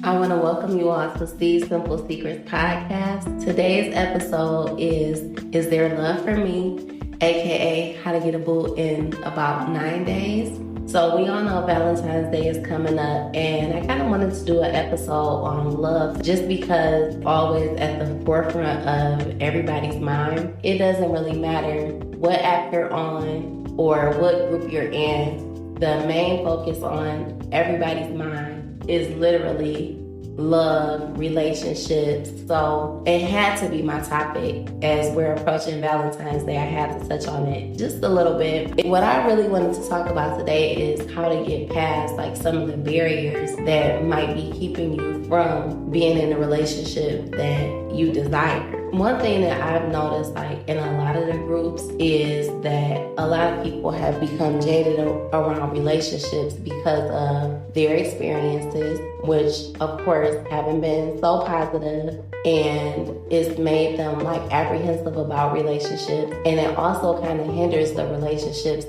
I want to welcome you all to Steve's Simple Secrets podcast. Today's episode is there love for me, aka how to get a boo in about 9 days. So we all know Valentine's Day is coming up, and I kind of wanted to do an episode on love just because it's always at the forefront of everybody's mind. It doesn't really matter what app you're on or what group you're in. The main focus on everybody's mind is literally love, relationships. So it had to be my topic as we're approaching Valentine's Day. I had to touch on it just a little bit. What I really wanted to talk about today is how to get past some of the barriers that might be keeping you from being in a relationship that you desire. One thing that I've noticed in a lot of the groups is that a lot of people have become jaded around relationships because of their experiences, which of course haven't been so positive, and it's made them apprehensive about relationships, and it also kind of hinders the relationships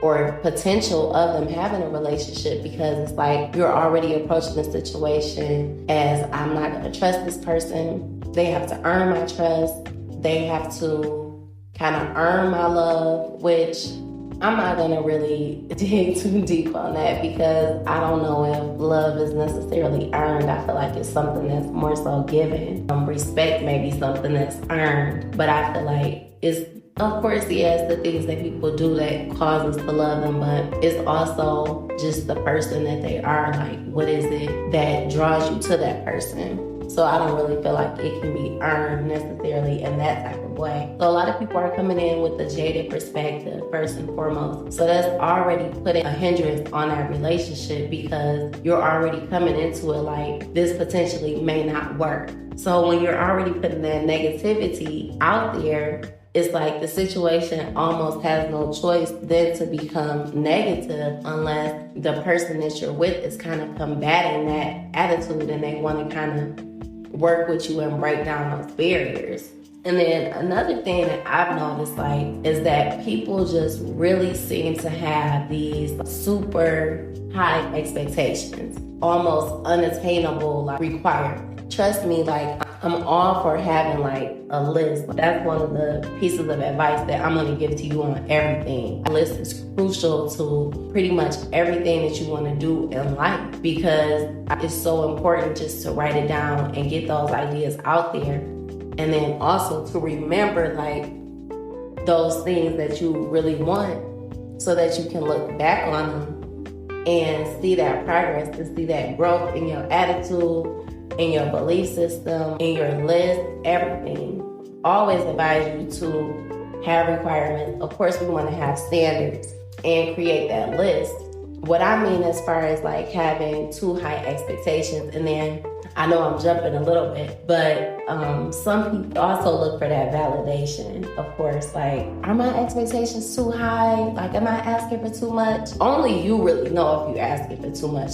or potential of them having a relationship, because it's you're already approaching the situation as, I'm not going to trust this person. They have to earn my trust. They have to kind of earn my love, which I'm not going to really dig too deep on that, because I don't know if love is necessarily earned. I feel like it's something that's more so given. Respect may be something that's earned, but I feel like it's, of course, yes, the things that people do that cause us to love them, but it's also just the person that they are. What is it that draws you to that person? So I don't really feel like it can be earned necessarily in that type of way. So a lot of people are coming in with a jaded perspective, first and foremost. So that's already putting a hindrance on our relationship, because you're already coming into it this potentially may not work. So when you're already putting that negativity out there, it's the situation almost has no choice then to become negative, unless the person that you're with is kind of combating that attitude and they want to kind of work with you and break down those barriers. And then another thing that I've noticed is that people just really seem to have these super high expectations, almost unattainable requirements. Trust me, I'm all for having a list. That's one of the pieces of advice that I'm going to give to you on everything. A list is crucial to pretty much everything that you want to do in life, because it's so important just to write it down and get those ideas out there. And then also to remember those things that you really want, so that you can look back on them and see that progress and see that growth in your attitude, in your belief system, in your list, everything. Always advise you to have requirements. Of course, we want to have standards and create that list. What I mean as far as having too high expectations, and then I know I'm jumping a little bit, but some people also look for that validation. Of course, are my expectations too high? Am I asking for too much? Only you really know if you're asking for too much.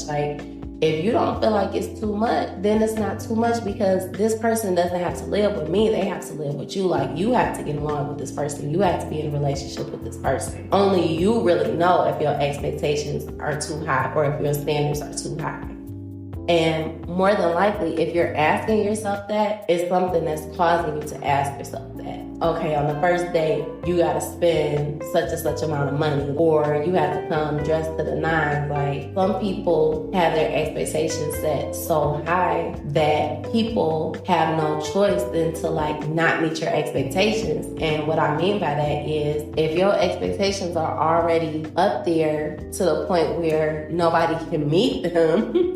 If you don't feel like it's too much, then it's not too much, because this person doesn't have to live with me. They have to live with you. You have to get along with this person. You have to be in a relationship with this person. Only you really know if your expectations are too high or if your standards are too high. And more than likely, if you're asking yourself that, it's something that's causing you to ask yourself that. Okay, on the first date, you gotta spend such and such amount of money, or you have to come dressed to the nines. Some people have their expectations set so high that people have no choice than to not meet your expectations. And what I mean by that is, if your expectations are already up there to the point where nobody can meet them,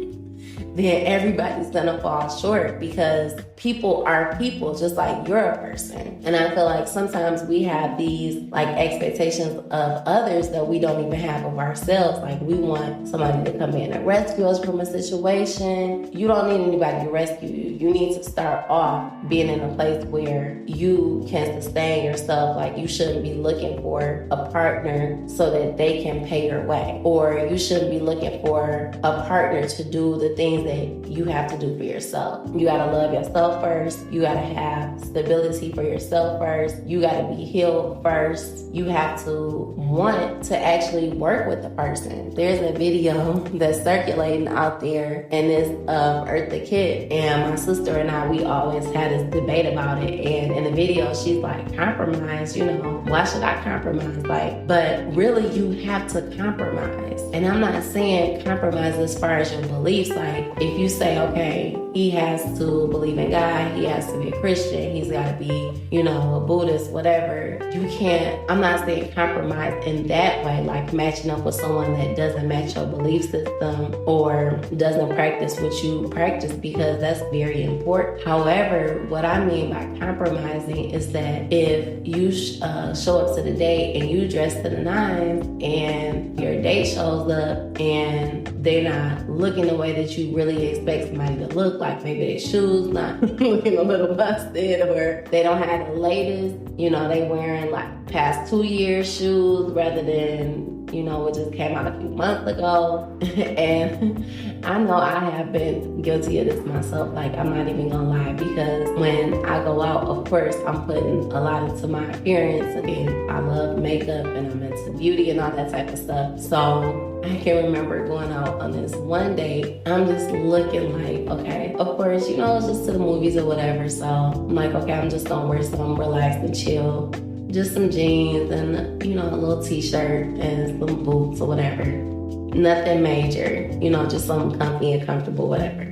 then everybody's gonna fall short, because people are people just like you're a person. And I feel sometimes we have these expectations of others that we don't even have of ourselves. We want somebody to come in and rescue us from a situation. You don't need anybody to rescue you. You need to start off being in a place where you can sustain yourself. You shouldn't be looking for a partner so that they can pay your way, or you shouldn't be looking for a partner to do the things things that you have to do for yourself. You gotta love yourself first. You gotta have stability for yourself first. You gotta be healed first. You have to want to actually work with the person. There's a video that's circulating out there, and it's of Eartha Kitt, and my sister and I, we always had this debate about it. And in the video, she's like, compromise, why should I compromise? But really, you have to compromise. And I'm not saying compromise as far as your beliefs. Like, if you say, okay, he has to believe in God, he has to be a Christian, he's got to be, a Buddhist, whatever. You can't, I'm not saying compromise in that way, like matching up with someone that doesn't match your belief system or doesn't practice what you practice, because that's very important. However, what I mean by compromising is that if you show up to the date and you dress to the nines and your date shows up and they're not looking the way that you really expect somebody to look, like maybe their shoes not looking a little busted, or they don't have the latest, they wearing like past 2 years shoes rather than, it just came out a few months ago. And I know I have been guilty of this myself. Like, I'm not even gonna lie, because when I go out, of course, I'm putting a lot into my appearance. Again, I love makeup and I'm into beauty and all that type of stuff. So I can remember going out on this one day. I'm just looking like, okay, of course, it's just to the movies or whatever. So I'm like, okay, I'm just gonna wear some relaxed and chill. Just some jeans and, a little t-shirt and some boots or whatever. Nothing major, just something comfy and comfortable, whatever.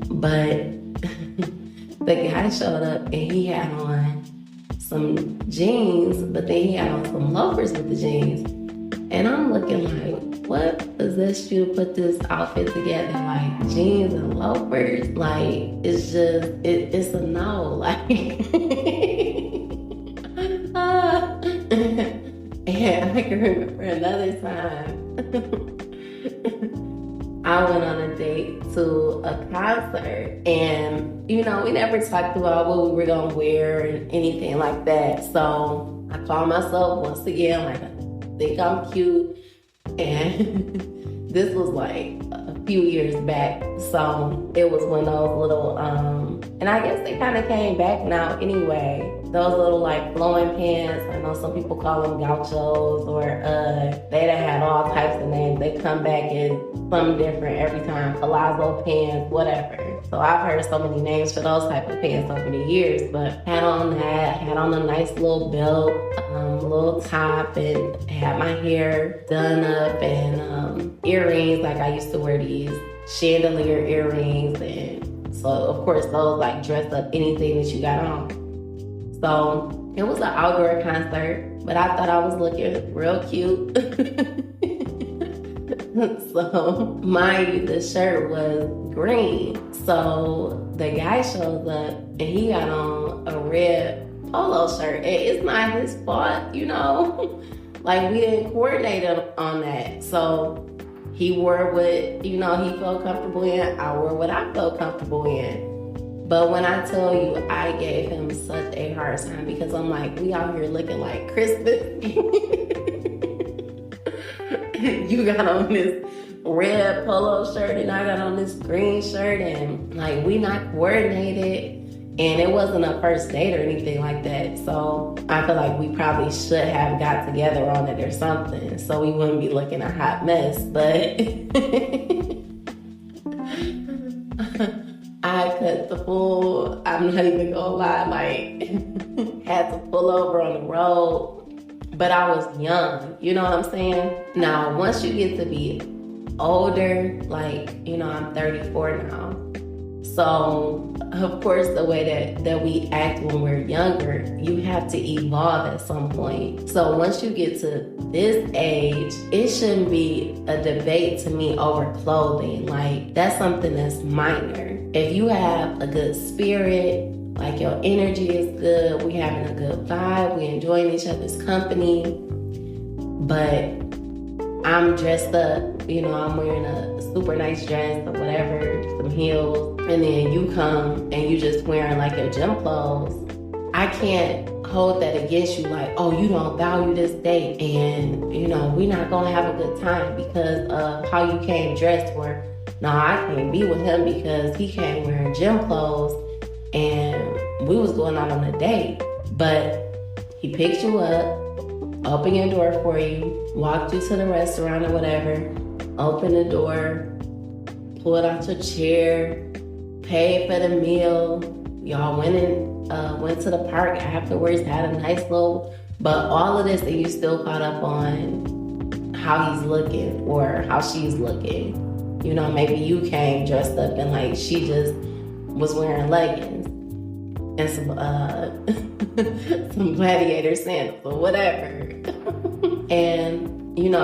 But the guy showed up and he had on some jeans, but then he had on some loafers with the jeans. And I'm looking like, what possessed you to put this outfit together? Like, jeans and loafers? Like, it's just, it's a no. Like, and I can remember another time I went on a date to a concert, and we never talked about what we were gonna wear and anything like that. So I called myself once again, like, I think I'm cute, and this was like a few years back. So it was one of those little and I guess they kind of came back now anyway. Those little like flowing pants. I know some people call them gauchos, or they done had all types of names. They come back as something different every time. Palazzo pants, whatever. So I've heard so many names for those type of pants over the years, but had on a nice little belt, little top, and had my hair done up, and earrings. Like, I used to wear these chandelier earrings, and so of course those like dress up anything that you got on. So it was an outdoor concert, but I thought I was looking real cute. So mind you, the shirt was green. So the guy shows up and he got on a red polo shirt. And it's not his fault, Like, we didn't coordinate on that. So he wore what, he felt comfortable in. I wore what I felt comfortable in. But when I tell you, I gave him such a hard time, because I'm like, we out here looking like Christmas. You got on this red polo shirt and I got on this green shirt, and like, we not coordinated. And it wasn't a first date or anything like that. So I feel like we probably should have got together on it or something, so we wouldn't be looking a hot mess. But I cut the fool. I'm not even gonna lie, like, had to pull over on the road. But I was young, you know what I'm saying? Now, once you get to be older, like, I'm 34 now. So, of course, the way that we act when we're younger, you have to evolve at some point. So once you get to this age, it shouldn't be a debate to me over clothing. Like, that's something that's minor. If you have a good spirit, like your energy is good, we having a good vibe, we enjoying each other's company, but I'm dressed up, I'm wearing a super nice dress or whatever, some heels, and then you come and you just wearing like your gym clothes, I can't hold that against you, like, oh, you don't value this date, and we're not gonna have a good time because of how you came dressed, or no, I can't be with him because he came wearing gym clothes and we was going out on a date. But he picked you up, opened your door for you, walked you to the restaurant or whatever, opened the door, pulled out your chair, paid for the meal. Y'all went to the park afterwards, had a nice little, but all of this, and you still caught up on how he's looking or how she's looking. Maybe you came dressed up and like she just was wearing leggings and some gladiator sandals or whatever. And you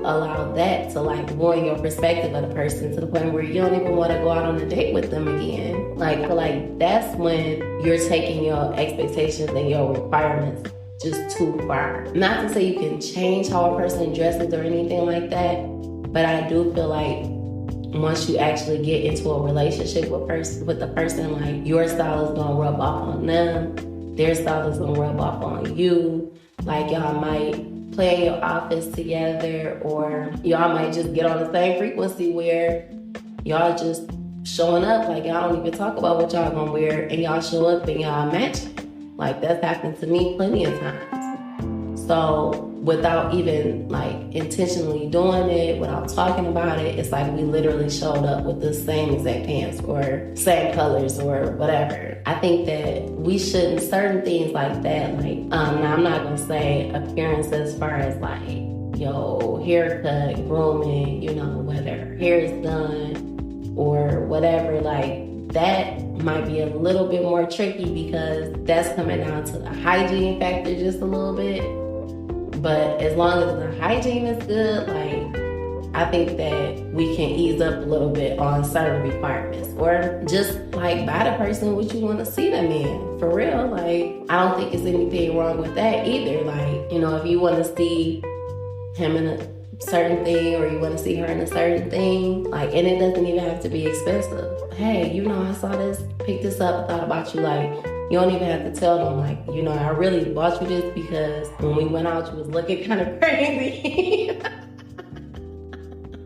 allow that to like ruin your perspective of the person to the point where you don't even want to go out on a date with them again. Like, I feel like that's when you're taking your expectations and your requirements just too far. Not to say you can change how a person dresses or anything like that, but I do feel like once you actually get into a relationship with the person, like your style is gonna rub off on them, their style is gonna rub off on you. Like y'all might play in your office together, or y'all might just get on the same frequency where y'all just showing up, like y'all don't even talk about what y'all gonna wear, and y'all show up and y'all match. Like that's happened to me plenty of times. So without even like intentionally doing it, without talking about it, it's like we literally showed up with the same exact pants or same colors or whatever. I think that we shouldn't, certain things like that, like, now I'm not gonna say appearance as far as like, haircut, grooming, whether hair is done or whatever, like that might be a little bit more tricky because that's coming down to the hygiene factor just a little bit. But as long as the hygiene is good, like, I think that we can ease up a little bit on certain requirements, or just like buy the person what you want to see them in. For real, like, I don't think there's anything wrong with that either. Like, if you want to see him in a certain thing or you want to see her in a certain thing, like, and it doesn't even have to be expensive. Hey, I saw this, picked this up, thought about you, like, you don't even have to tell them, like, I really bought you this because when we went out, you was looking kind of crazy.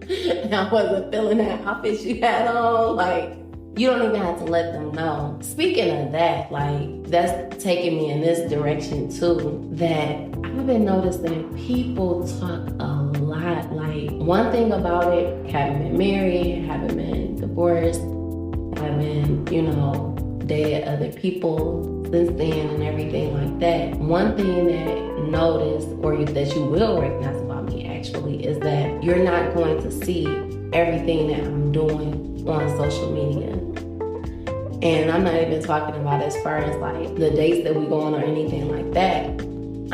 And I wasn't feeling that outfit you had on. Like, you don't even have to let them know. Speaking of that, like, that's taking me in this direction too, that I've been noticing people talk a lot. Like, one thing about it, having been married, having been divorced, having, dated other people since then and everything like that. One thing that noticed, or that you will recognize about me actually, is that you're not going to see everything that I'm doing on social media. And I'm not even talking about as far as like the dates that we go on or anything like that.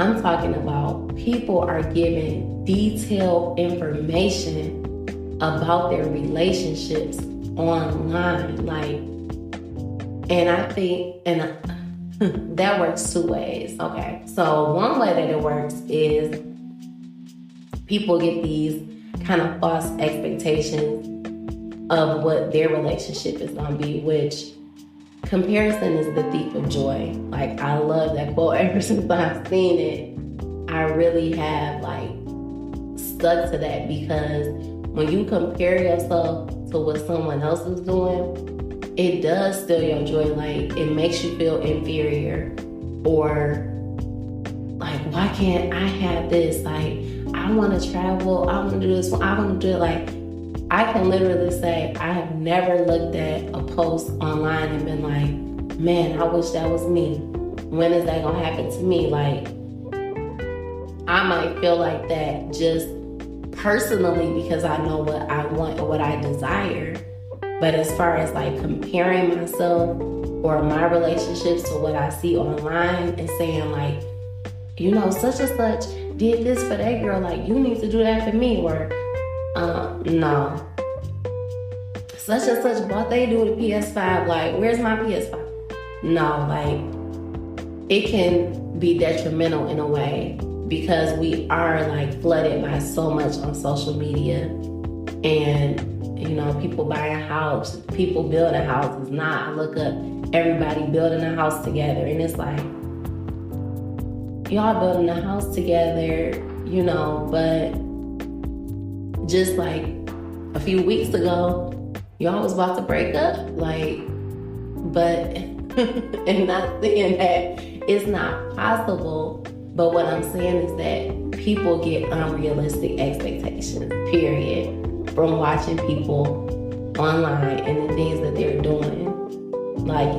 I'm talking about people are giving detailed information about their relationships online. Like, and I think, that works two ways. Okay. So one way that it works is people get these kind of false expectations of what their relationship is going to be, which comparison is the thief of joy. Like, I love that quote. Ever since I've seen it, I really have like stuck to that, because when you compare yourself to what someone else is doing, it does steal your joy. Like, it makes you feel inferior, or like, why can't I have this? Like, I want to travel, I want to do this, I want to do it. Like, I can literally say I have never looked at a post online and been like, man, I wish that was me. When is that gonna happen to me? Like, I might feel like that just personally because I know what I want or what I desire. But as far as like comparing myself or my relationships to what I see online and saying like, such and such did this for that girl, like, you need to do that for me, or no. Such and such bought they do the PS5, like, where's my PS5? No, like, it can be detrimental in a way because we are like flooded by so much on social media, and people buying a house, people building houses. Nah, I look up everybody building a house together, and it's like, y'all building a house together, but just like a few weeks ago, y'all was about to break up, but, and not saying that it's not possible, but what I'm saying is that people get unrealistic expectations, period, from watching people online and the things that they're doing.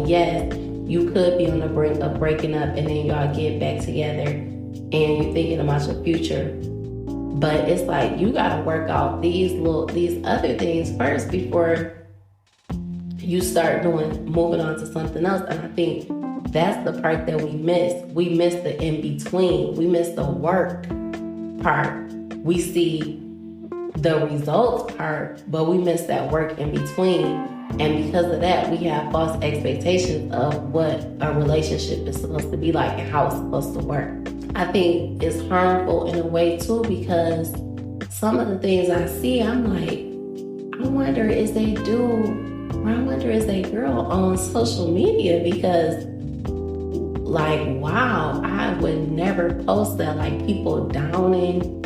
Yes, you could be on the brink of breaking up and then y'all get back together and you're thinking about your future. But it's you gotta work out these other things first before you start moving on to something else. And I think that's the part that we miss. We miss the in-between. We miss the work part. We see the results part, but we miss that work in between. And because of that, we have false expectations of what a relationship is supposed to be like and how it's supposed to work. I think it's harmful in a way too, because some of the things I see, I'm I wonder is they girl on social media, because wow, I would never post that, people downing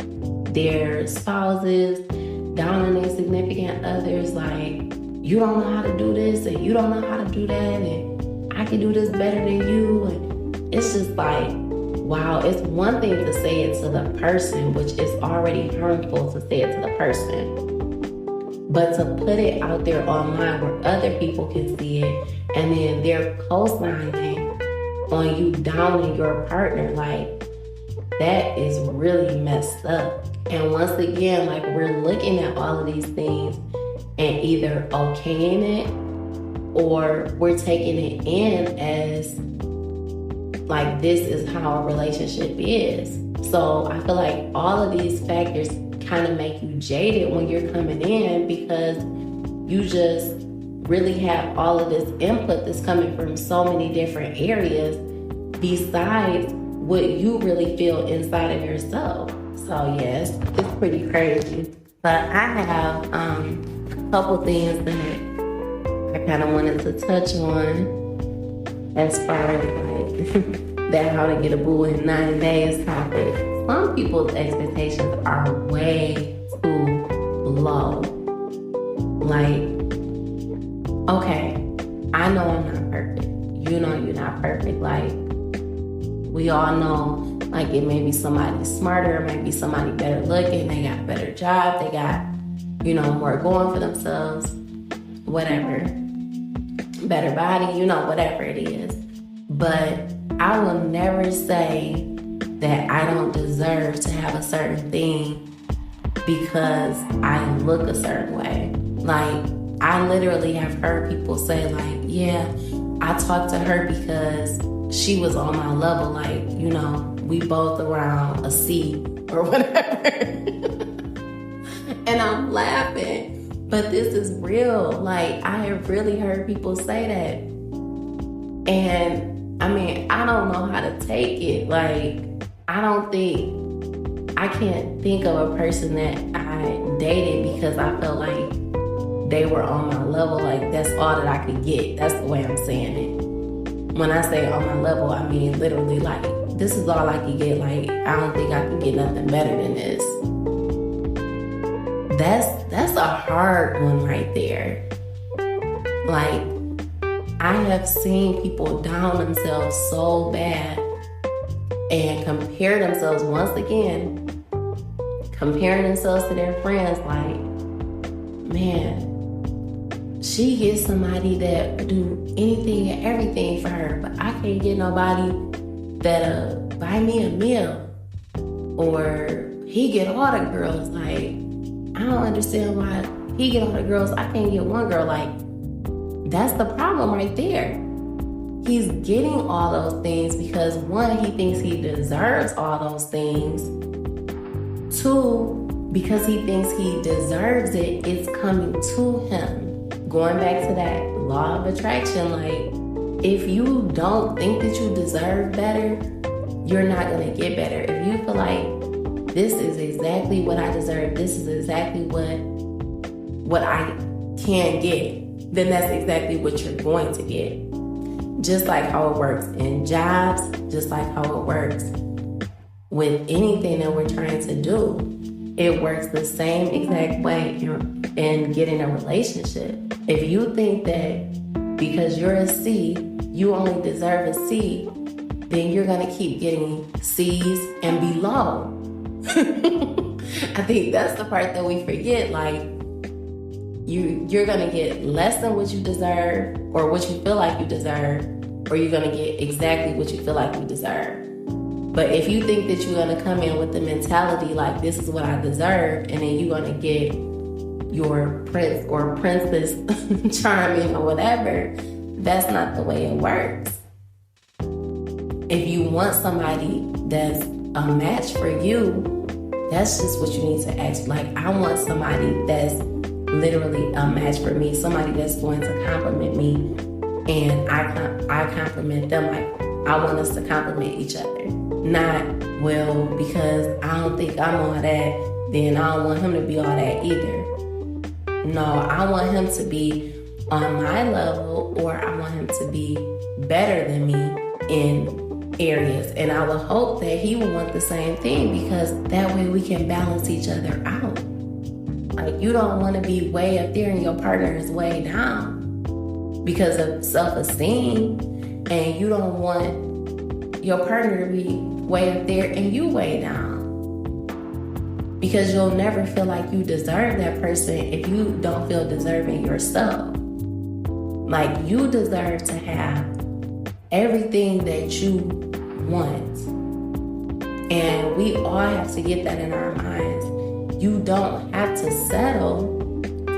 their spouses, downing their significant others, you don't know how to do this and you don't know how to do that and I can do this better than you. And it's just wow, it's one thing to say it to the person, which is already harmful to say it to the person. But to put it out there online where other people can see it and then they're co-signing on you downing your partner, that is really messed up. And once again, we're looking at all of these things and either okaying it or we're taking it in as this is how a relationship is. So I feel all of these factors kind of make you jaded when you're coming in, because you just really have all of this input that's coming from so many different areas besides what you really feel inside of yourself. So yes, it's pretty crazy. But I have a couple things that I kind of wanted to touch on as far as that how to get a boo in 9 days topic. Some people's expectations are way too low. Okay, I know I'm not perfect. You know you're not perfect. We all know, it may be somebody smarter, it might be somebody better looking, they got a better job, they got, more going for themselves, whatever. Better body, whatever it is. But I will never say that I don't deserve to have a certain thing because I look a certain way. I literally have heard people say, yeah, I talked to her because she was on my level, we both around a C or whatever. And I'm laughing, but this is real. I have really heard people say that. And I don't know how to take it. I can't think of a person that I dated because I felt they were on my level. That's all that I could get. That's the way I'm saying it. When I say on my level, I mean literally this is all I can get. I don't think I can get nothing better than this. That's a hard one right there. I have seen people down themselves so bad and compare themselves comparing themselves to their friends. Man, she gets somebody that will do anything and everything for her, but I can't get nobody that'll buy me a meal. Or he get all the girls. I don't understand why he get all the girls. I can't get one girl. That's the problem right there. He's getting all those things because one, he thinks he deserves all those things. Two, because he thinks he deserves it, it's coming to him. Going back to that law of attraction, if you don't think that you deserve better, you're not gonna get better. If you feel this is exactly what I deserve, this is exactly what I can get, then that's exactly what you're going to get. Just like how it works in jobs, just like how it works with anything that we're trying to do. It works the same exact way in getting a relationship. If you think that because you're a C, you only deserve a C, then you're gonna keep getting C's and below. I think that's the part that we forget. Like, you're gonna get less than what you deserve, or what you feel like you deserve, or you're gonna get exactly what you feel like you deserve. But if you think that you're gonna come in with the mentality like, this is what I deserve, and then you're gonna get your prince or princess charming or whatever, that's not the way it works. If you want somebody that's a match for you, that's just what you need to ask. Like, I want somebody that's literally a match for me, somebody that's going to compliment me, and I compliment them. Like, I want us to compliment each other. Not, well, because I don't think I'm all that, then I don't want him to be all that either. No, I want him to be on my level, or I want him to be better than me in areas. And I would hope that he will want the same thing, because that way we can balance each other out. Like, you don't want to be way up there and your partner is way down because of self-esteem, and you don't want your partner to be way up there and you way down, because you'll never feel like you deserve that person if you don't feel deserving yourself. Like, you deserve to have everything that you want, and we all have to get that in our minds. You don't have to settle.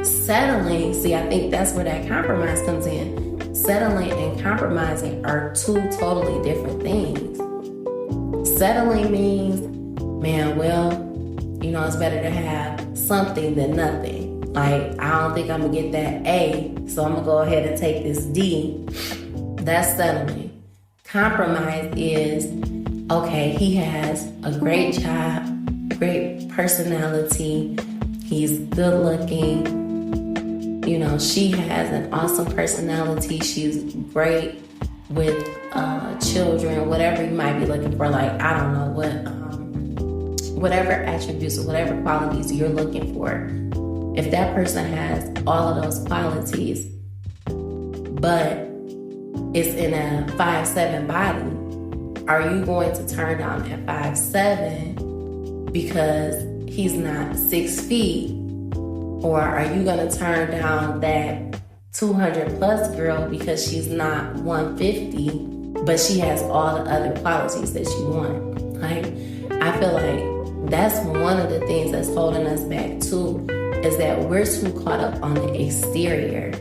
Settling, see, I think that's where that compromise comes in. Settling and compromising are two totally different things. Settling means, man, well, it's better to have something than nothing. Like, I don't think I'm gonna get that A, so I'm gonna go ahead and take this D. That's settling. Compromise is, okay, he has a great job, great personality, he's good looking, she has an awesome personality, she's great with children, whatever you might be looking for. Like, I don't know whatever attributes or whatever qualities you're looking for. If that person has all of those qualities, but it's in a 5'7" body, are you going to turn down that 5'7" because he's not 6 feet? Or are you going to turn down that 200 plus girl because she's not 150, but she has all the other qualities that you want? Like, I feel like that's one of the things that's holding us back too, is that we're too caught up on the exterior.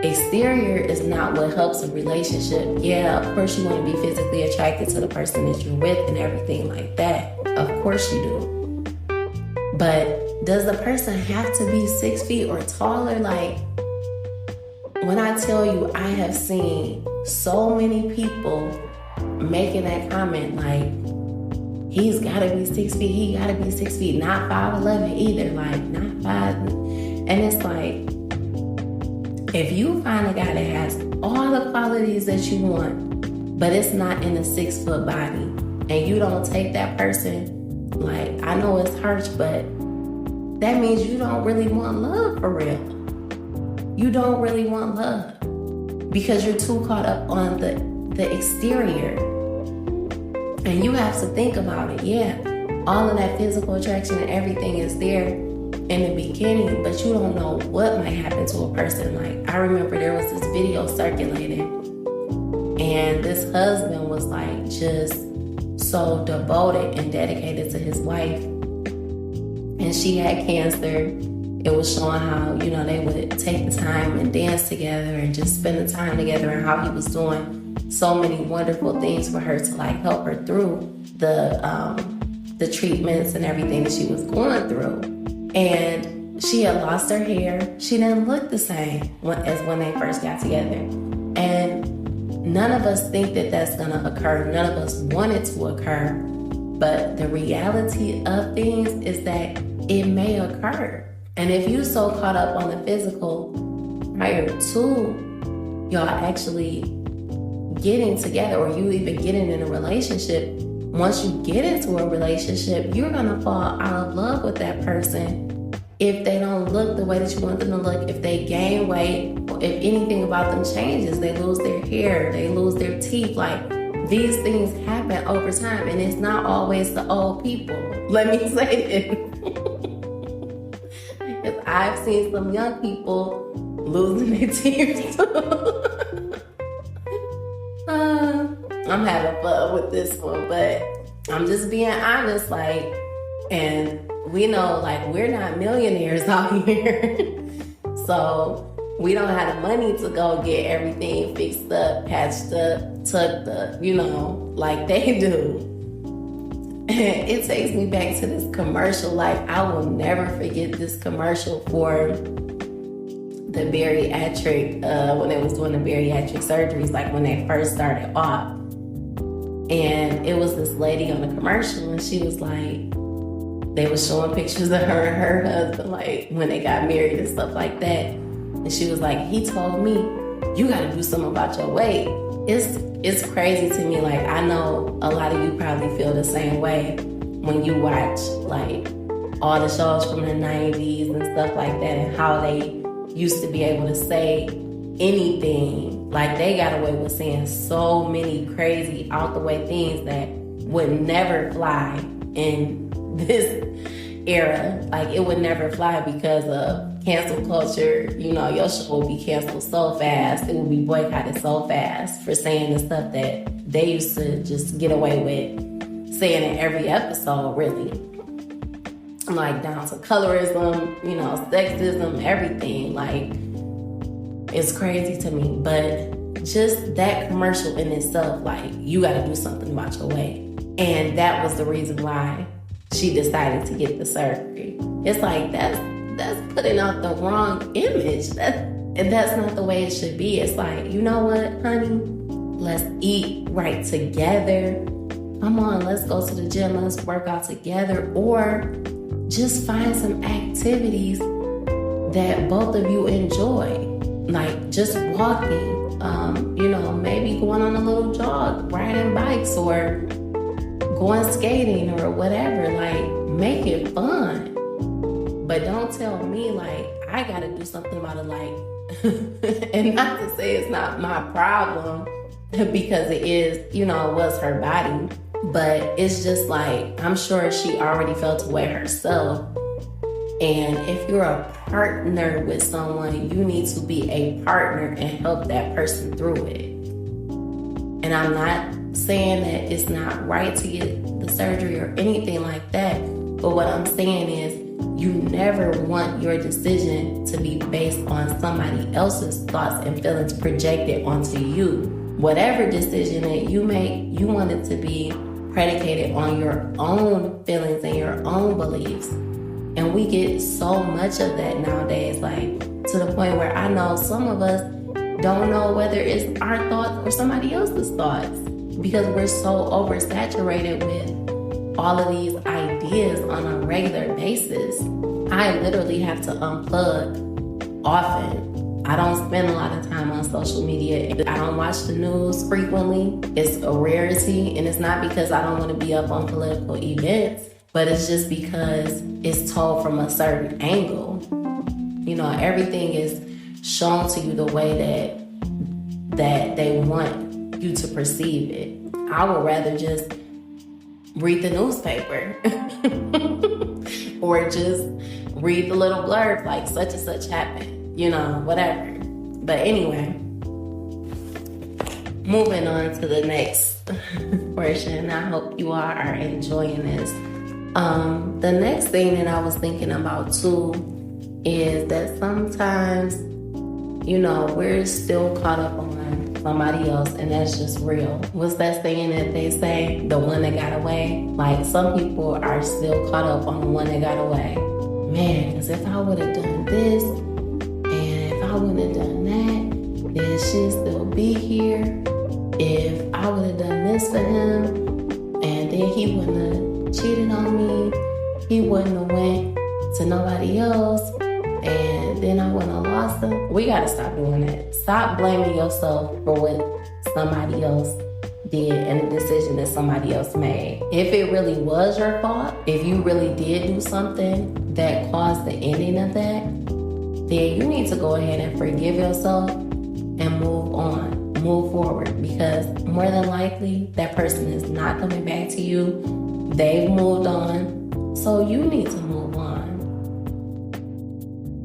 Exterior is not what helps a relationship. Yeah, of course you want to be physically attracted to the person that you're with and everything like that. Of course you do. But does the person have to be 6 feet or taller? Like, when I tell you, I have seen so many people making that comment, like, he's gotta be 6 feet, he gotta be 6 feet, not 5'11" either, like, not 5. And it's like, if you find a guy that has all the qualities that you want, but it's not in a 6 foot body, and you don't take that person, like, I know it's harsh, but that means you don't really want love for real. You don't really want love because you're too caught up on the exterior. And you have to think about it. Yeah, all of that physical attraction and everything is there in the beginning, but you don't know what might happen to a person. Like, I remember there was this video circulating, and this husband was like just so devoted and dedicated to his wife. And she had cancer. It was showing how, they would take the time and dance together and just spend the time together, and how he was doing so many wonderful things for her to like help her through the treatments and everything that she was going through. And she had lost her hair. She didn't look the same as when they first got together. And none of us think that that's gonna occur. None of us want it to occur. But the reality of things is that it may occur. And if you're so caught up on the physical prior to y'all actually getting together, or you even getting in a relationship, once you get into a relationship, you're gonna fall out of love with that person if they don't look the way that you want them to look, if they gain weight, if anything about them changes, they lose their hair, they lose their teeth. Like, these things happen over time, and it's not always the old people. Let me say this. Because I've seen some young people losing their teeth too. I'm having fun with this one, but I'm just being honest, like, and we know, like, we're not millionaires out here. So we don't have the money to go get everything fixed up, patched up, tucked up, like they do. It takes me back to this commercial. Like, I will never forget this commercial for the bariatric, when they was doing the bariatric surgeries, like when they first started off. And it was this lady on the commercial, and she was like, they were showing pictures of her and her husband, like when they got married and stuff like that. And she was like, he told me, you got to do something about your weight. It's crazy to me. Like, I know a lot of you probably feel the same way when you watch like all the shows from the 90s and stuff like that, and how they used to be able to say anything. Like, they got away with saying so many crazy out the way things that would never fly in this era. Like, it would never fly because of cancel culture. Your show would be canceled so fast. It would be boycotted so fast for saying the stuff that they used to just get away with saying in every episode, really. Like, down to colorism, sexism, everything. Like, it's crazy to me. But just that commercial in itself, like, you got to do something about your weight. And that was the reason why she decided to get the surgery. It's like, that's putting out the wrong image. And that's not the way it should be. It's like, you know what, honey? Let's eat right together. Come on, let's go to the gym. Let's work out together. Or just find some activities that both of you enjoy. Like, just walking, maybe going on a little jog, riding bikes, or going skating or whatever. Like, make it fun. But don't tell me, like, I gotta do something about it, like, and not to say it's not my problem, because it is, it was her body. But it's just like, I'm sure she already felt away herself. And if you're a partner with someone, you need to be a partner and help that person through it. And I'm not saying that it's not right to get the surgery or anything like that. But what I'm saying is, you never want your decision to be based on somebody else's thoughts and feelings projected onto you. Whatever decision that you make, you want it to be predicated on your own feelings and your own beliefs. And we get so much of that nowadays, like, to the point where I know some of us don't know whether it's our thoughts or somebody else's thoughts, because we're so oversaturated with all of these ideas on a regular basis. I literally have to unplug often. I don't spend a lot of time on social media. I don't watch the news frequently. It's a rarity, and it's not because I don't want to be up on political events, but it's just because it's told from a certain angle. Everything is shown to you the way that they want you to perceive it. I would rather just read the newspaper or just read the little blurb, like, such and such happened, whatever. But anyway, moving on to the next portion. I hope you all are enjoying this. The next thing that I was thinking about too is that sometimes, we're still caught up on somebody else, and that's just real. What's that saying that they say? The one that got away? Like, some people are still caught up on the one that got away. Man, because if I would have done this, and if I wouldn't have done that, then she'd still be here. If I would have done this for him, and then he wouldn't have cheated on me, he wouldn't have went to nobody else, and then I wouldn't have We gotta stop doing that. Stop blaming yourself for what somebody else did and the decision that somebody else made. If it really was your fault, if you really did do something that caused the ending of that, then you need to go ahead and forgive yourself and move on, move forward, because more than likely that person is not coming back to you. They've moved on, so you need to move on.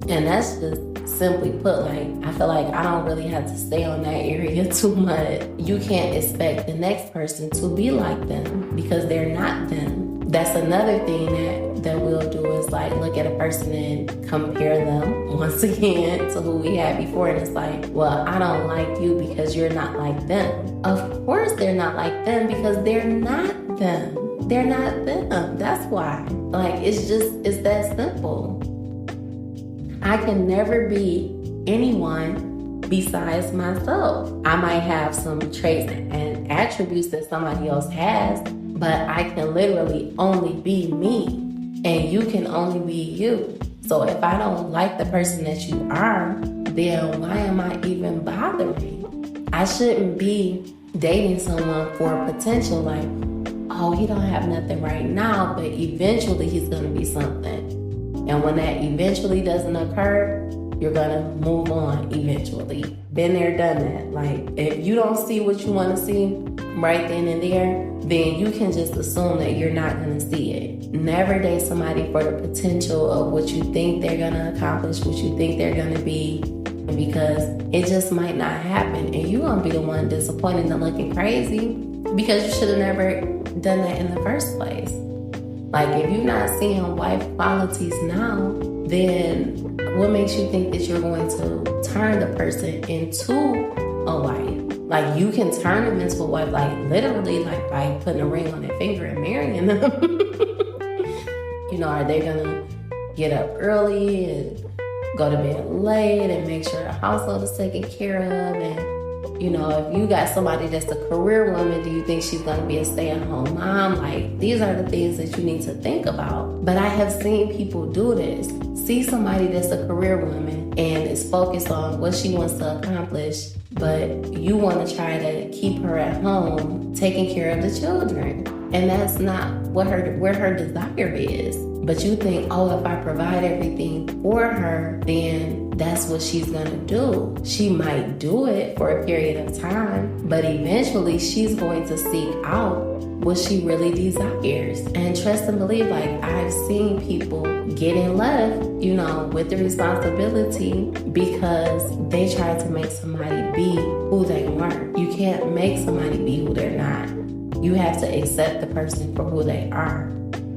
And that's just simply put, like, I feel like I don't really have to stay on that area too much. You can't expect the next person to be like them because they're not them. That's another thing that we'll do is like look at a person and compare them once again to who we had before. And it's like, well, I don't like you because you're not like them. Of course they're not like them because they're not them. They're not them. That's why. Like, it's that simple. I can never be anyone besides myself. I might have some traits and attributes that somebody else has, but I can literally only be me, and you can only be you. So if I don't like the person that you are, then why am I even bothering? I shouldn't be dating someone for potential, like, oh, he don't have nothing right now, but eventually he's gonna be something. And when that eventually doesn't occur, you're gonna move on eventually. Been there, done that. Like, if you don't see what you wanna see right then and there, then you can just assume that you're not gonna see it. Never date somebody for the potential of what you think they're gonna accomplish, what you think they're gonna be, because it just might not happen. And you're gonna be the one disappointed and looking crazy because you should have never done that in the first place. Like, if you're not seeing wife qualities now, then what makes you think that you're going to turn the person into a wife? Like, you can turn them into a wife, like literally, like by putting a ring on their finger and marrying them. You know, are they gonna get up early and go to bed late and make sure the household is taken care of? And you know, if you got somebody that's a career woman, do you think she's going to be a stay-at-home mom? Like, these are the things that you need to think about. But I have seen people do this. See somebody that's a career woman and is focused on what she wants to accomplish, but you want to try to keep her at home taking care of the children. And that's not where her desire is. But you think, oh, if I provide everything for her, then that's what she's gonna do. She might do it for a period of time, but eventually she's going to seek out what she really desires. And trust and believe, like, I've seen people getting left, you know, with the responsibility because they tried to make somebody be who they weren't. You can't make somebody be who they're not. You have to accept the person for who they are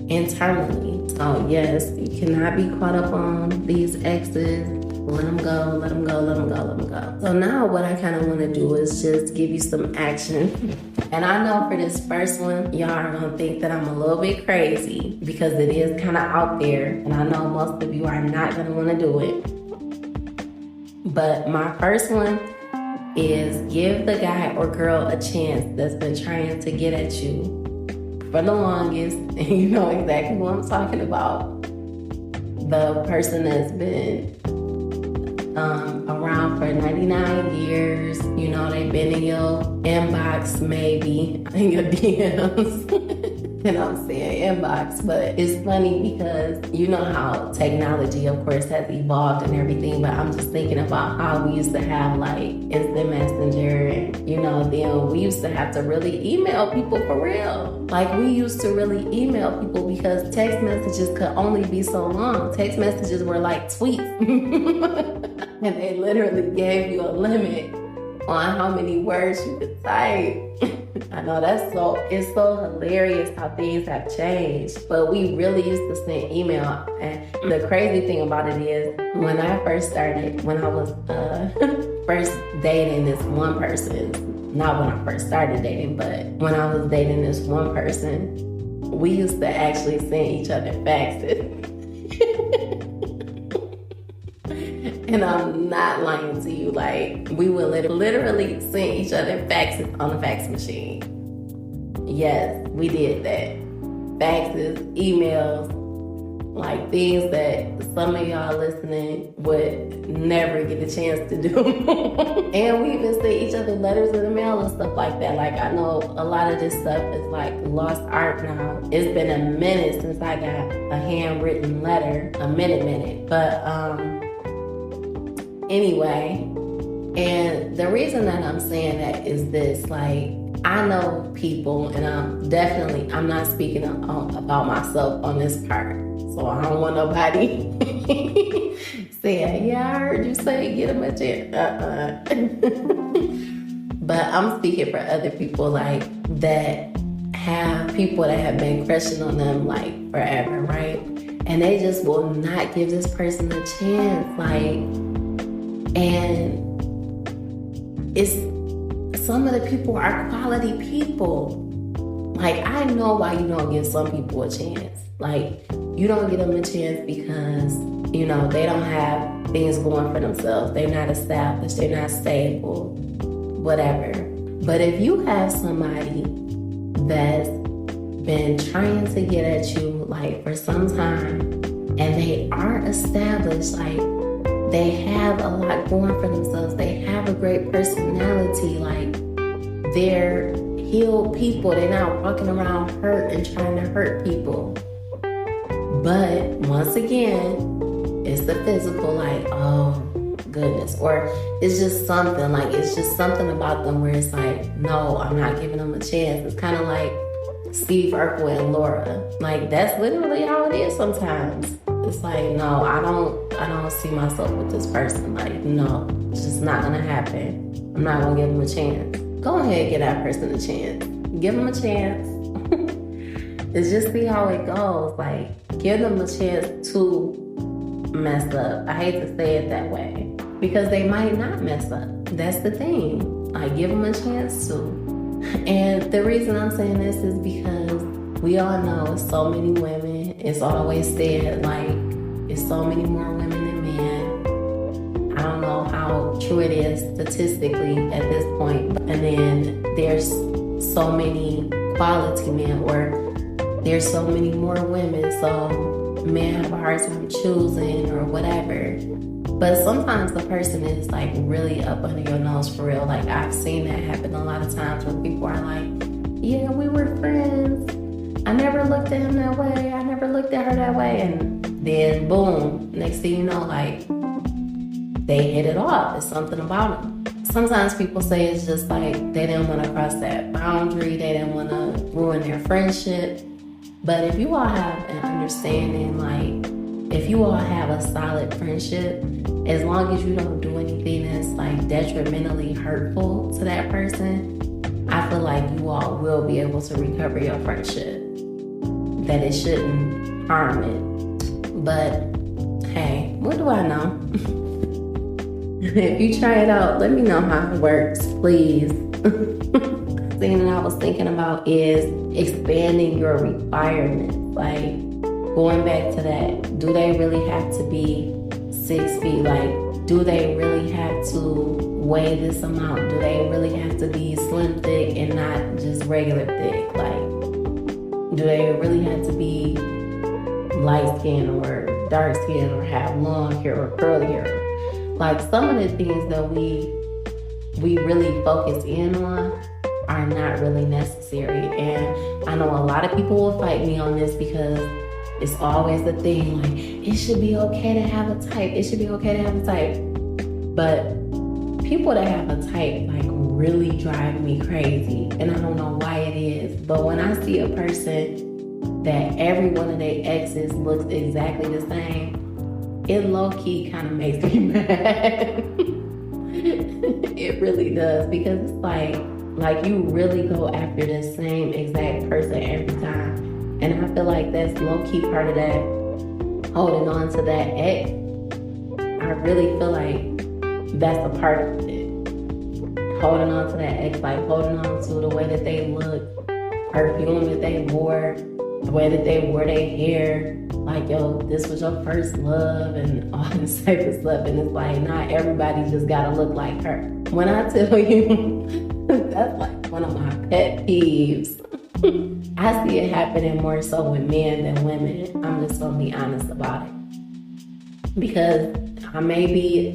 internally. So yes, you cannot be caught up on these exes. Let them go, let them go, let them go, let them go. So now what I kind of want to do is just give you some action. And I know for this first one, y'all are going to think that I'm a little bit crazy because it is kind of out there. And I know most of you are not going to want to do it. But my first one is give the guy or girl a chance that's been trying to get at you for the longest. And you know exactly what I'm talking about. The person that's been around for 99 years. You know, they've been in your inbox, maybe in your DMs. And I'm saying inbox, but it's funny because you know how technology, of course, has evolved and everything, but I'm just thinking about how we used to have like instant messenger and, you know, then we used to have to really email people for real. Like, we used to really email people because text messages could only be so long. Text messages were like tweets. And they literally gave you a limit on how many words you could type. I know it's so hilarious how things have changed. But we really used to send email. And the crazy thing about it is when I was first dating this one person, not when I first started dating, but when I was dating this one person, we used to actually send each other faxes. And I'm not lying to you. Like, we would literally send each other faxes on the fax machine. Yes, we did that. Faxes, emails, like things that some of y'all listening would never get a chance to do. And we even send each other letters in the mail and stuff like that. Like, I know a lot of this stuff is like lost art now. It's been a minute since I got a handwritten letter. A minute. But anyway, and the reason that I'm saying that is this, like, I know people, and I'm not speaking about myself on this part. So I don't want nobody saying, yeah, I heard you say get them a chance. But I'm speaking for other people, like, that have people that have been crushing on them, like, forever, right? And they just will not give this person a chance, like, and it's, some of the people are quality people. Like, I know why you don't give some people a chance. Like, you don't give them a chance because, you know, they don't have things going for themselves. They're not established. They're not stable, whatever. But if you have somebody that's been trying to get at you, like, for some time, and they are established, like, they have a lot going for themselves. They have a great personality. Like, they're healed people. They're not walking around hurt and trying to hurt people. But once again, it's the physical, like, oh goodness. Or it's just something, like, it's just something about them where it's like, no, I'm not giving them a chance. It's kind of like Steve Urkel and Laura. Like, that's literally how it is sometimes. It's like, no, I don't see myself with this person. Like, no, it's just not gonna happen. I'm not gonna give them a chance. Go ahead and give that person a chance. Give them a chance. It's just see how it goes. Like, give them a chance to mess up. I hate to say it that way, because they might not mess up. That's the thing. Like, give them a chance to. And the reason I'm saying this is because we all know it's so many women. It's always said, like, it's so many more women than men. I don't know how true it is statistically at this point. And then there's so many quality men, or there's so many more women, so men have a hard time choosing or whatever. But sometimes the person is, like, really up under your nose for real. Like, I've seen that happen a lot of times where people are like, yeah, we were friends. I never looked at him that way. I never looked at her that way. And then, boom, next thing you know, like, they hit it off. It's something about them. Sometimes people say it's just like they didn't want to cross that boundary. They didn't want to ruin their friendship. But if you all have an understanding, like, if you all have a solid friendship, as long as you don't do anything that's, like, detrimentally hurtful to that person, I feel like you all will be able to recover your friendship. That it shouldn't harm it. But hey, what do I know? If you try it out, let me know how it works, please. The thing that I was thinking about is expanding your requirements. Like, going back to that, do they really have to be 6 feet? Like, do they really have to weigh this amount? Do they really have to be slim thick and not just regular thick? Like, do they really have to be light skin or dark skin or have long hair or curly hair? Like, some of the things that we really focus in on are not really necessary. And I know a lot of people will fight me on this because it's always the thing, like, it should be okay to have a type. It should be okay to have a type. But people that have a type, like, really drive me crazy. And I don't know why it is. But when I see a person that every one of their exes looks exactly the same, it low-key kind of makes me mad. It really does. Because it's like you really go after the same exact person every time. And I feel like that's low-key part of that, holding on to that ex. I really feel like that's a part of it. Holding on to that ex, like holding on to the way that they look, perfume that they wore, the way that they wore their hair. Like, yo, this was your first love and all this type of stuff. And it's like, not everybody just gotta look like her. When I tell you, that's like one of my pet peeves. I see it happening more so with men than women. I'm just gonna be honest about it. Because I may be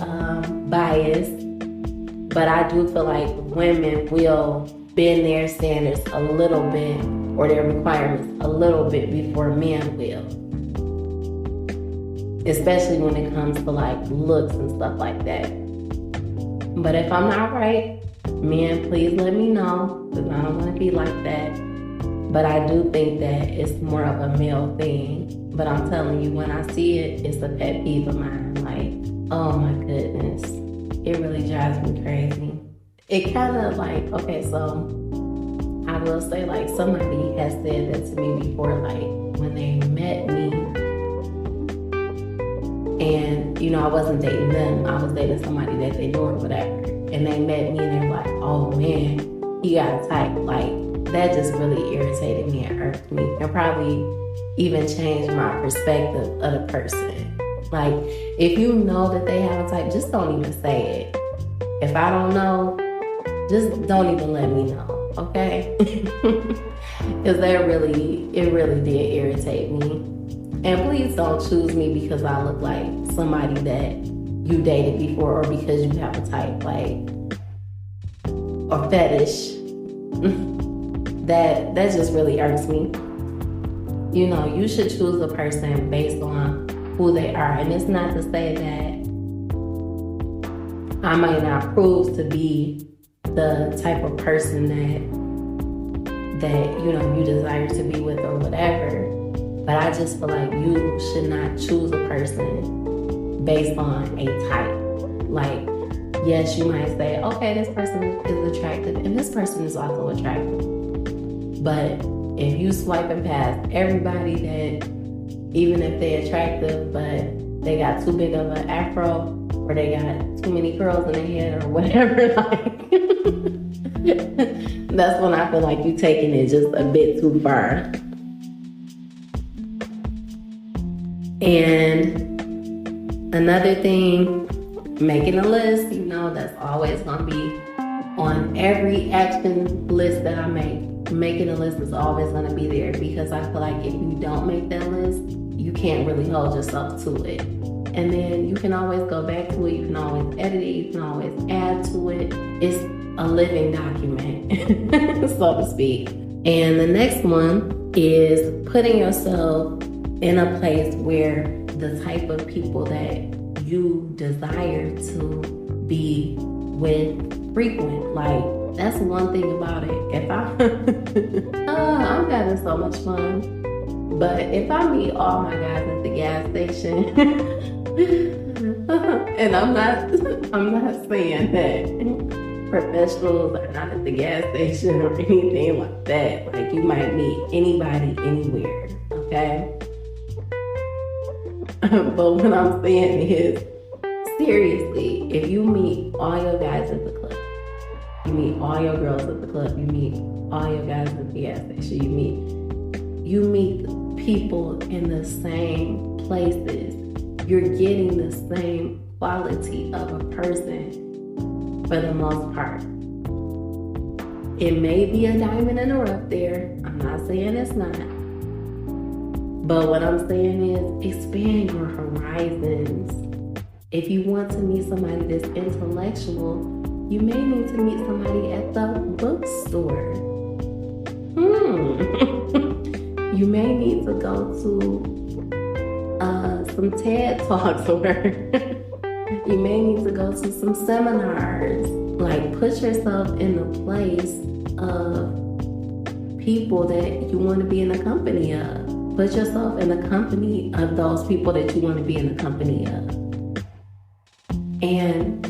biased, but I do feel like women will bend their standards a little bit, or their requirements a little bit, before men will. Especially when it comes to like looks and stuff like that. But if I'm not right, men, please let me know, because I don't want to be like that. But I do think that it's more of a male thing. But I'm telling you, when I see it, it's a pet peeve of mine. Like, oh my goodness, it really drives me crazy. It kind of like, okay, so I will say, like, somebody has said that to me before, like when they met me, and you know, I wasn't dating them, I was dating somebody that they knew or whatever, and they met me and they were like, oh man, he got a type. Like, that just really irritated me and irked me, and probably even changed my perspective of the person. Like, if you know that they have a type, just don't even say it. If I don't know, just don't even let me know, okay? Because it really did irritate me. And please don't choose me because I look like somebody that you dated before, or because you have a type, like, or fetish. That just really irks me. You know, you should choose a person based on who they are. And it's not to say that I might not prove to be the type of person that you know, you desire to be with or whatever. But I just feel like you should not choose a person based on a type. Like, yes, you might say, okay, this person is attractive and this person is also attractive. But if you swiping past everybody that, even if they're attractive, but they got too big of an afro, or they got too many curls in their head or whatever, like, that's when I feel like you're taking it just a bit too far. And another thing, making a list, you know, that's always gonna be on every action list that I make. Making a list is always going to be there, because I feel like if you don't make that list, you can't really hold yourself to it. And then you can always go back to it, you can always edit it, you can always add to it. It's a living document, so to speak. And the next one is putting yourself in a place where the type of people that you desire to be with frequent, like, that's one thing about it. If I'm having so much fun. But if I meet all my guys at the gas station, and I'm not saying that professionals are not at the gas station or anything like that. Like, you might meet anybody anywhere, okay? But what I'm saying is, seriously, if you meet all your guys at the club, you meet all your girls at the club, you meet all your guys at the gas station, you meet people in the same places, you're getting the same quality of a person for the most part. It may be a diamond in the rough there. I'm not saying it's not. But what I'm saying is, expand your horizons. If you want to meet somebody that's intellectual, you may need to meet somebody at the bookstore. You may need to go to some TED Talks, or you may need to go to some seminars. Like, put yourself in the place of people that you want to be in the company of. Put yourself in the company of those people that you want to be in the company of. And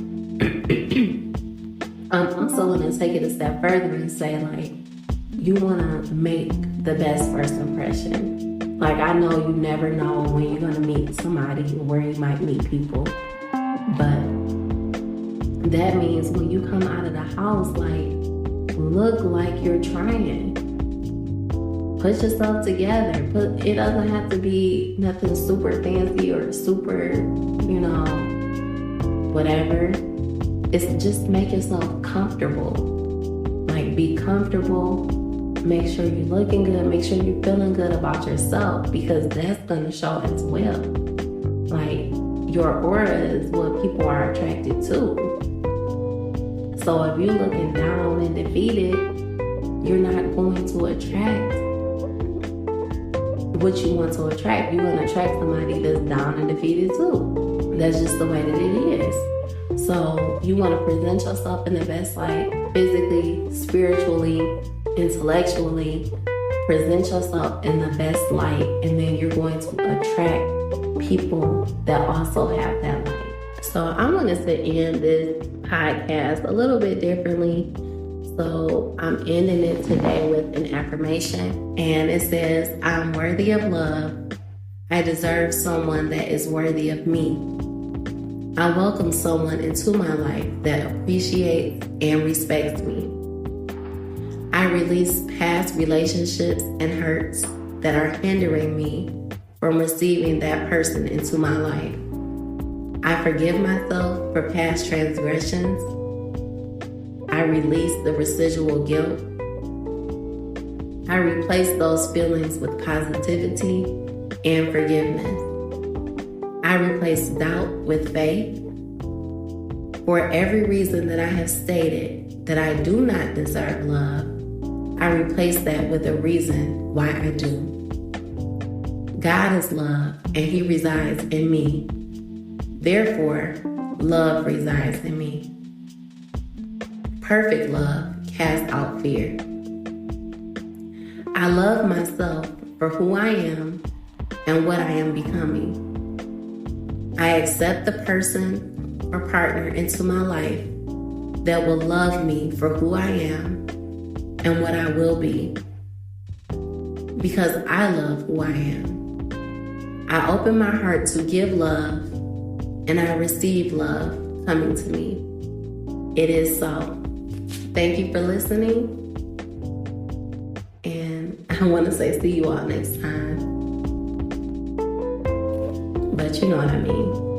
I'm also going to take it a step further and say, like, you want to make the best first impression. Like, I know you never know when you're going to meet somebody or where you might meet people. But that means when you come out of the house, like, look like you're trying. Put yourself together. It doesn't have to be nothing super fancy or super, you know, whatever. It's just make yourself comfortable. Like, be comfortable Make sure you're looking good. Make sure you're feeling good about yourself, because that's going to show as well. Like, your aura is what people are attracted to. So if you're looking down and defeated, you're not going to attract what you want to attract. You're going to attract somebody that's down and defeated too. That's just the way that it is. So you want to present yourself in the best light, physically, spiritually, intellectually. Present yourself in the best light, and then you're going to attract people that also have that light. So I'm going to end this podcast a little bit differently. So I'm ending it today with an affirmation, and it says, I'm worthy of love. I deserve someone that is worthy of me. I welcome someone into my life that appreciates and respects me. I release past relationships and hurts that are hindering me from receiving that person into my life. I forgive myself for past transgressions. I release the residual guilt. I replace those feelings with positivity and forgiveness. I replace doubt with faith. For every reason that I have stated that I do not deserve love, I replace that with a reason why I do. God is love, and He resides in me. Therefore, love resides in me. Perfect love casts out fear. I love myself for who I am and what I am becoming. I accept the person or partner into my life that will love me for who I am and what I will be, because I love who I am. I open my heart to give love, and I receive love coming to me. It is so. Thank you for listening, and I want to say see you all next time, but you know what I mean.